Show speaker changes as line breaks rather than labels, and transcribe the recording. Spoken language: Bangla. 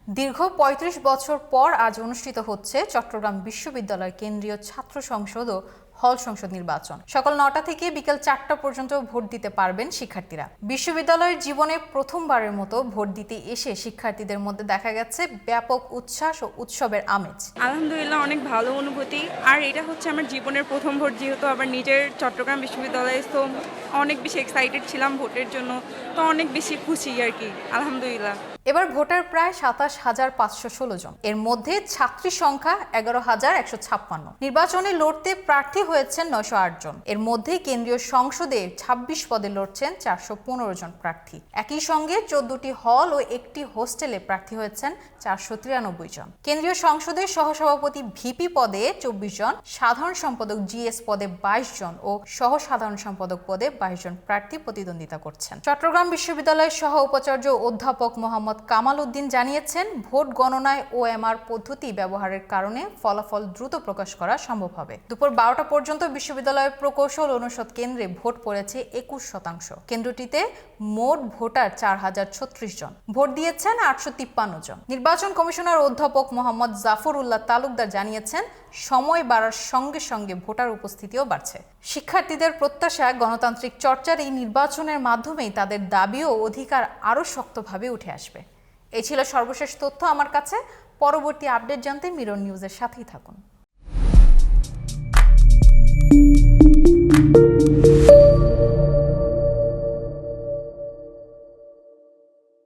দীর্ঘ ৩৫ বছর পর আজ অনুষ্ঠিত হচ্ছে চট্টগ্রাম বিশ্ববিদ্যালয় কেন্দ্রীয় ছাত্র সংসদ ও হল সংসদ নির্বাচন। সকাল ৯টা থেকে বিকেল ৪টা পর্যন্ত ভোট দিতে পারবেন শিক্ষার্থীরা। বিশ্ববিদ্যালয়ের জীবনে প্রথমবারের মতো ভোট দিতে এসে শিক্ষার্থীদের মধ্যে দেখা গেছে ব্যাপক উচ্ছ্বাস ও উৎসবের আমেজ।
আলহামদুলিল্লাহ, অনেক ভালো অনুভূতি। আর এটা হচ্ছে আমার জীবনের প্রথম ভোট, যেহেতু আবার নিজের চট্টগ্রাম বিশ্ববিদ্যালয়ে, তো অনেক বেশি এক্সাইটেড ছিলাম ভোটের জন্য, তো অনেক বেশি খুশি আর কি। আলহামদুলিল্লাহ।
এবার ভোটার প্রায় ২৭,৫১৬ জন, এর মধ্যে ছাত্রী সংখ্যা ১১,১৫৬। নির্বাচনে লড়তে প্রার্থী হয়েছেন ৯০৮ জন, এর মধ্যে কেন্দ্রীয় সংসদে ২৬ পদে লড়ছেন ৪১৫ জন প্রার্থী। একই সঙ্গে ১৪টি হল ও একটি হোস্টেলে প্রার্থী হয়েছেন ৪৯৩ জন। কেন্দ্রীয় সংসদের সহসভাপতি ভিপি পদে ২৪ জন, সাধারণ সম্পাদক জিএস পদে ২২ জন ও সহ সাধারণ সম্পাদক পদে ২২ জন প্রার্থী প্রতিদ্বন্দ্বিতা করছেন। চট্টগ্রাম বিশ্ববিদ্যালয়ের সহ উপাচার্য অধ্যাপক মোহাম্মদ কামাল উদ্দিন জানিয়েছেন, ভোট গণনায় ওএমআর পদ্ধতি ব্যবহারের কারণে ফলাফল দ্রুত প্রকাশ করা সম্ভব হবে। দুপুর ১২টা পর্যন্ত বিশ্ববিদ্যালয়ের প্রকৌশল অনুষদ কেন্দ্রে ভোট পড়েছে ২১%। কেন্দ্রটিতে মোট ভোটার ৪,০৩৬ জন, ভোট দিয়েছেন ৮৫৩ জন। নির্বাচন কমিশনার অধ্যাপক মোহাম্মদ জাফর উল্লাহ তালুকদার জানিয়েছেন, সময় বাড়ার সঙ্গে সঙ্গে ভোটার উপস্থিতিও বাড়ছে। শিক্ষার্থীদের প্রত্যাশা, গণতান্ত্রিক চর্চার এই নির্বাচনের মাধ্যমেই তাদের দাবি ও অধিকার আরও শক্তভাবে উঠে আসবে। এই ছিল সর্বশেষ তথ্য আমার কাছে। পরবর্তী আপডেট জানতে মিরর নিউজের সাথেই থাকুন।